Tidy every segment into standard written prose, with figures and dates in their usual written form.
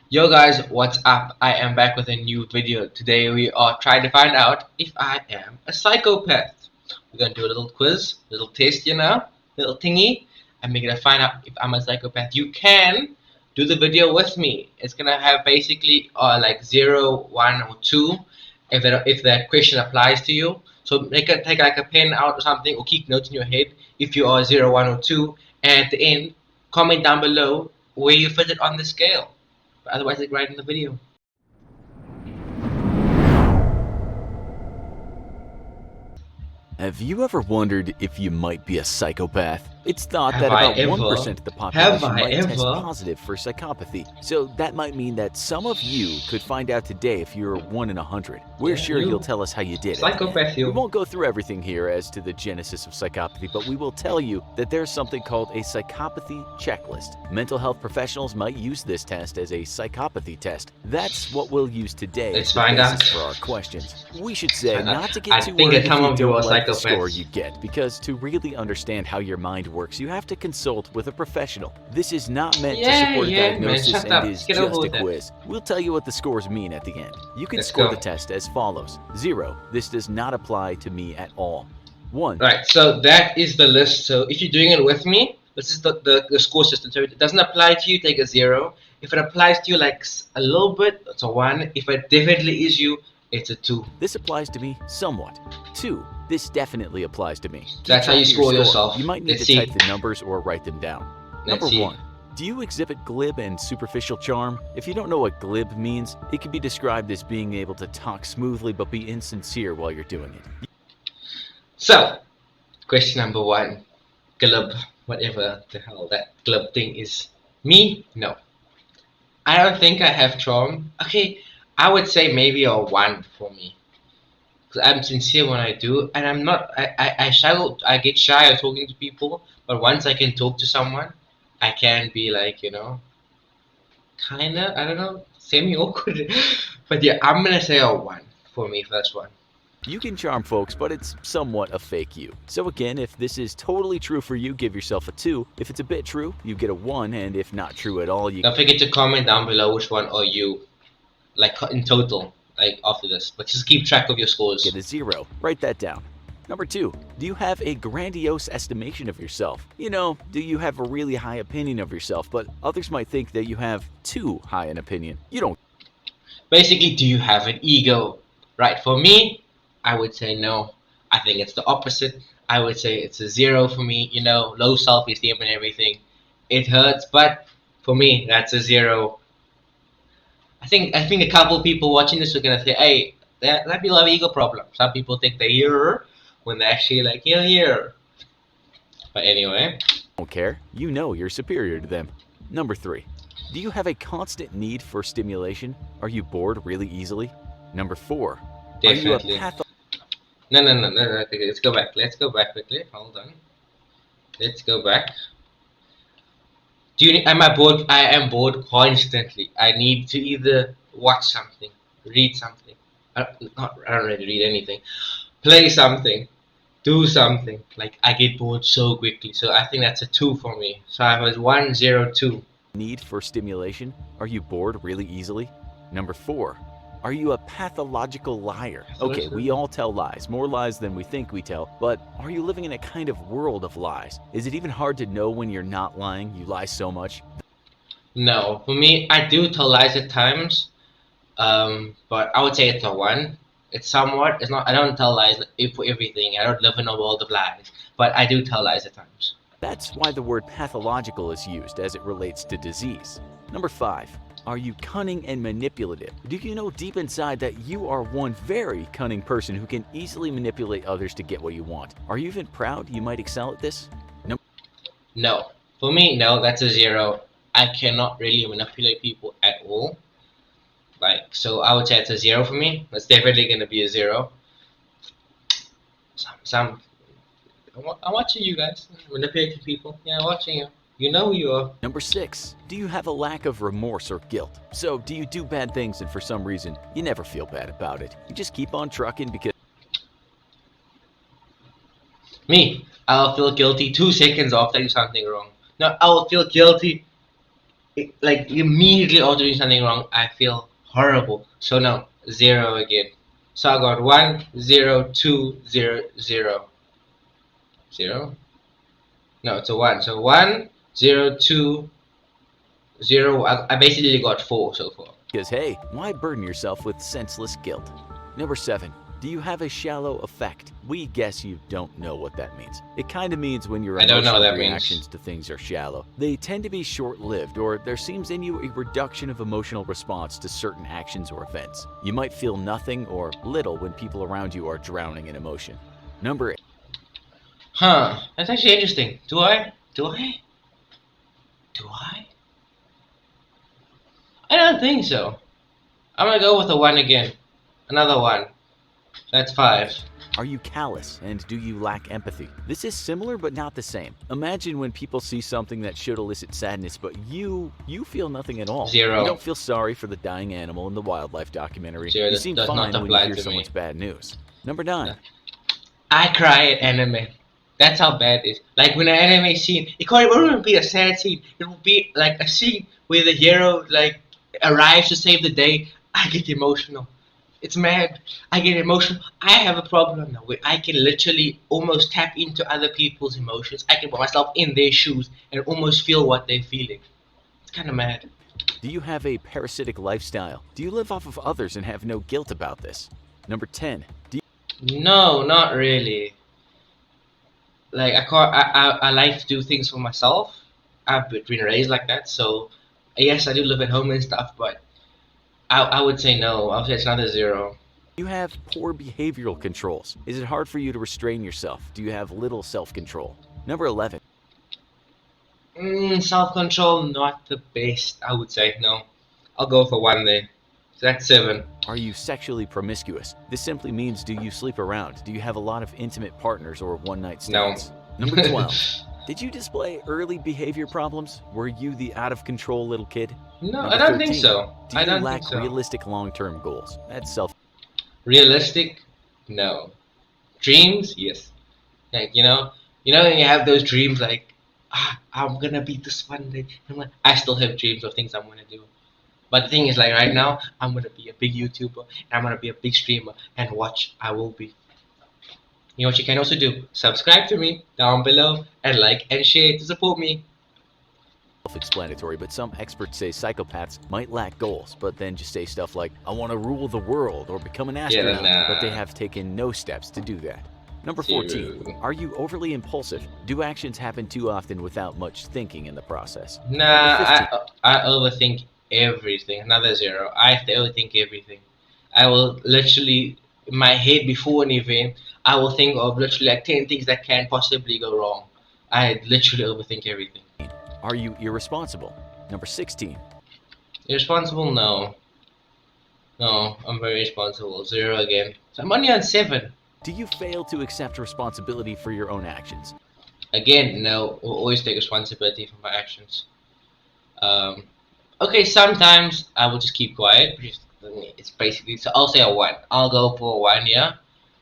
Yo guys, what's up? I am back with a new video. Today we are trying to find out if I am a psychopath. We're gonna do a little quiz, little test, little thingy, and we're gonna find out if I'm a psychopath. You can do the video with me. It's gonna have basically like 0, 1, or 2 if that question applies to you. So take like a pen out or something, or keep notes in your head if you are 0, 1, or 2, and at the end, comment down below where you fit it on the scale. But otherwise, like right in the video. Have you ever wondered if you might be a psychopath? It's thought Have that I about ever? 1% of the Have population I might test ever? positive for psychopathy, so that might mean that some of you could find out today if you're 1 in 100. We're Yeah, sure you. you'll tell us how you did at the Psychopath, end. you. We won't go through everything here as to the genesis of psychopathy, but we will tell you that there's something called a psychopathy checklist. Mental health professionals might use this test as a psychopathy test. That's what we'll use today Let's as the find basis out. for our questions. We should say Find out. not to I get too think worried that some if you of you don't are like the score psychopaths. you get, because to really understand how your mind works, you have to consult with a professional. This is not meant to support a Man, diagnosis shut and up. is Get over just a with it. quiz. We'll tell you what the scores mean at the end. You can Let's score go. the test as follows. 0. This does not apply to me at all. 1. Right, so that is the list. So if you're doing it with me, this is the score system. So if it doesn't apply to you, take a 0. If it applies to you like a little bit, it's a 1. If it definitely is you, it's a 2. This applies to me somewhat. 2. This definitely applies to me. Keep That's how track you of your score score. yourself. You might need Let's to see. type the numbers or write them down. Let's Number see. 1. Do you exhibit glib and superficial charm? If you don't know what glib means, it can be described as being able to talk smoothly but be insincere while you're doing it. So, question number 1. Glib, whatever the hell that glib thing is. Me? No. I don't think I have charm. Okay, I would say maybe a 1 for me. Because I'm sincere when I do, and I'm not. I get shy of talking to people, but once I can talk to someone, I can be like, kinda, I don't know, semi awkward. But yeah, I'm gonna say a 1 for me, first one. You can charm folks, but it's somewhat a fake you. So again, if this is totally true for you, give yourself a 2. If it's a bit true, you get a 1, and if not true at all, you Don't forget to comment down below which one are you, like in total, like after this. But just keep track of your scores. get a 0. Write that down. Number 2. Do you have a grandiose estimation of yourself? You know, do you have a really high opinion of yourself, but others might think that you have too high an opinion? You don't. Basically, do you have an ego? Right, for me, I would say no. I think it's the opposite. I would say it's a 0 for me, low self-esteem and everything. It hurts, but for me, that's a 0. I think a couple people watching this are gonna say, hey, that be love ego problem. Some people think they're here when they're actually like, you're here. But anyway, Don't care. You know you're superior to them. Number 3. Do you have a constant need for stimulation? Are you bored really easily? Number 4. definitely. Are you a No. Okay, let's go back. Let's go back quickly. Hold on. Let's go back. Am I bored? I am bored constantly. I need to either watch something, read something. I don't really read anything. Play something, do something. Like I get bored so quickly. So I think that's a 2 for me. So I was 102. need for stimulation? Are you bored really easily? Number 4. Are you a pathological liar? Okay, we all tell lies, more lies than we think we tell, but are you living in a kind of world of lies? Is it even hard to know when you're not lying? You lie so much. No, for me, I do tell lies at times. But I would say it's a 1. It's somewhat. It's not. I don't tell lies for everything. I don't live in a world of lies. But I do tell lies at times. That's why the word pathological is used as it relates to disease. Number 5. Are you cunning and manipulative? Do you know deep inside that you are one very cunning person who can easily manipulate others to get what you want? Are you even proud you might excel at this? No, for me, no. That's a 0. I cannot really manipulate people at all. Like, so I would say it's a 0 for me. That's definitely gonna be a 0. Some. I'm watching you guys manipulating people. Yeah, I'm watching you. You know who you are. Number 6. Do you have a lack of remorse or guilt? So, do you do bad things and for some reason, you never feel bad about it? You just keep on trucking because Me, I'll feel guilty 2 seconds after I do something wrong. No, I will feel guilty like immediately after doing something wrong, I feel horrible. So no, zero again. So I got 1, 0, 2, 0, 0. No, it's a 1. So 1, 0, 2, 0. I basically got 4 so far. Because hey, why burden yourself with senseless guilt? Number 7. Do you have a shallow affect? We guess you don't know what that means. It kind of means when your I don't know what emotional that reactions means. to things are shallow. They tend to be short-lived, or there seems in you a reduction of emotional response to certain actions or events. You might feel nothing or little when people around you are drowning in emotion. Number 8. Huh, that's actually interesting. Do I? I don't think so. I'm gonna go with a 1 again. Another 1. That's 5. Are you callous, and do you lack empathy? This is similar but not the same. Imagine when people see something that should elicit sadness, but you feel nothing at all. 0. You don't feel sorry for the dying animal in the wildlife documentary. 0 You seem does not fine when you apply hear to someone's me. bad news. Number 9. I cry at anime. That's how bad it is. Like when an anime scene, it can't even be a sad scene. It will be like a scene where the hero like arrives to save the day. I get emotional. It's mad. I get emotional. I have a problem now where I can literally almost tap into other people's emotions. I can put myself in their shoes and almost feel what they're feeling. It's kind of mad. Do you have a parasitic lifestyle? Do you live off of others and have no guilt about this? Number 10. Do No, not really. Like I can't. I like to do things for myself. I've been raised like that, so yes, I do live at home and stuff. But I would say no. I would say it's another 0. you have poor behavioral controls? Is it hard for you to restrain yourself? Do you have little self-control? Number 11. Self-control, not the best. I would say no. I'll go for 1 there. So that's 7. Are you sexually promiscuous? This simply means, do you sleep around? Do you have a lot of intimate partners or one-night No. stands? Number 12. Did you display early behavior problems? Were you the out-of-control little kid? No, Number I don't think 13. so. Do I you don't lack think so. realistic long-term goals? That's self. Realistic? No. Dreams? Yes. Like when you have those dreams like, I'm gonna be this one day. I still have dreams of things I'm gonna do. But the thing is, like right now, I'm gonna be a big YouTuber and I'm gonna be a big streamer. And watch, I will be. You know what you can also do? Subscribe to me down below and like and share to support me. Self-explanatory, but some experts say psychopaths might lack goals, but then just say stuff like, I want to rule the world or become an astronaut, but they have taken no steps to do that. Number 14. 0. Are you overly impulsive? Do actions happen too often without much thinking in the process? Number Nah, 15. I overthink everything. Another 0. I have to overthink everything. I will literally, in my head before an event, I will think of literally like 10 things that can possibly go wrong. I literally overthink everything. Are you irresponsible? Number 16. Irresponsible? No. No, I'm very responsible. 0 again. So I'm only on 7. Do you fail to accept responsibility for your own actions? Again, no. Will always take responsibility for my actions. Um, okay, sometimes I will just keep quiet. It's basically, so I'll say a 1. I'll go for a 1, yeah,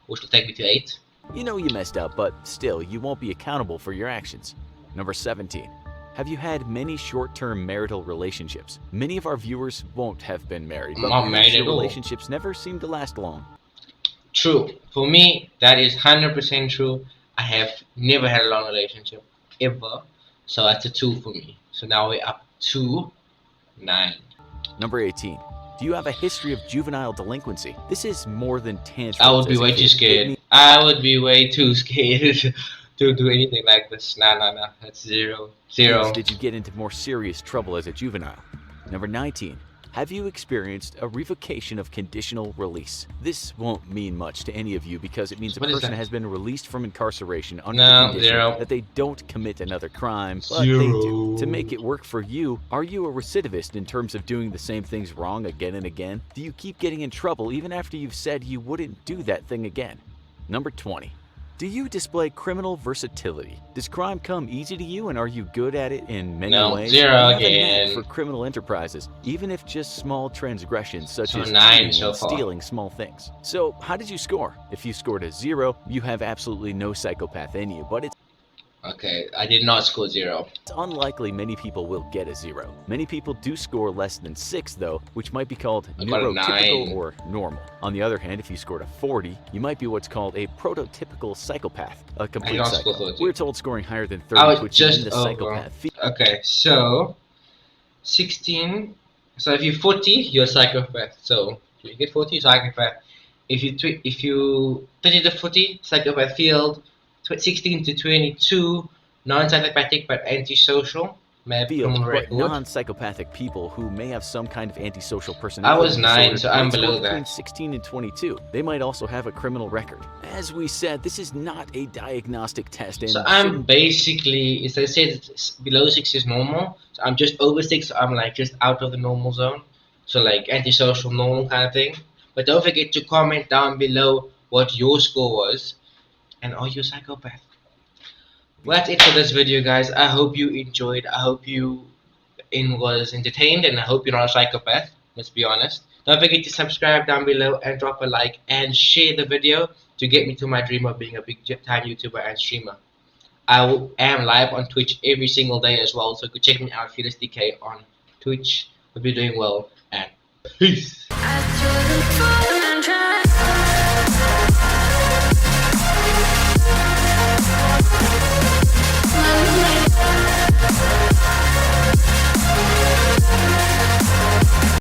which will take me to 8. You know you messed up, but still, you won't be accountable for your actions. Number 17. Have you had many short-term marital relationships? Many of our viewers won't have been married, but Not married perhaps your at all. relationships never seem to last long. True. For me, that is 100% true. I have never had a long relationship, ever. So that's a 2 for me. So now we're up to 9. Number 18. Do you have a history of juvenile delinquency? This is more than tantrums. I would be as a way kid. too It scared. means I would be way too scared to do anything like this. Nah. That's 0. 0. did you get into more serious trouble as a juvenile? Number 19. Have you experienced a revocation of conditional release? This won't mean much to any of you because it means a What is person that? has been released from incarceration under No, the condition 0. that they don't commit another crime, but they do. 0. To make it work for you, are you a recidivist in terms of doing the same things wrong again and again? Do you keep getting in trouble even after you've said you wouldn't do that thing again? Number 20. Do you display criminal versatility? Does crime come easy to you and are you good at it in many No, ways? 0 Do you have a knack again. for criminal enterprises, even if just small transgressions such So as 9 cheating so and far. stealing small things? So how did you score? If you scored a 0, you have absolutely no psychopath in you, but it's Okay, I did not score 0. It's unlikely many people will get a 0. Many people do score less than 6 though, which might be called I got a neurotypical 9. or normal. On the other hand, if you scored a 40, you might be what's called a prototypical psychopath, a I did complete not score psycho. 30. We're told scoring higher than I 30 was puts you in just the over. psychopath field. Okay, so 16. So if you're 40, you're a psychopath. So if you get 40, you're psychopath. If you 30 to 40, psychopath field. 16 to 22, non-psychopathic but antisocial. May have Field, criminal but record. non-psychopathic people who may have some kind of antisocial I personality was 9, disorder so I'm might score below between that. 16 and 22. They might also have a criminal record. As we said, this is not a diagnostic test and So I'm shouldn't basically, as I said, below 6 is normal. So I'm just over 6, so I'm like just out of the normal zone. So like antisocial, normal kind of thing. But don't forget to comment down below what your score was, and are you a psychopath? Well, that's it for this video, guys. I hope you enjoyed. I hope you was entertained, and I hope you're not a psychopath. Let's be honest. Don't forget to subscribe down below and drop a like and share the video to get me to my dream of being a big time YouTuber and streamer. Am live on Twitch every single day as well, so go check me out, FearlessDK on Twitch. Hope you're doing well, and peace.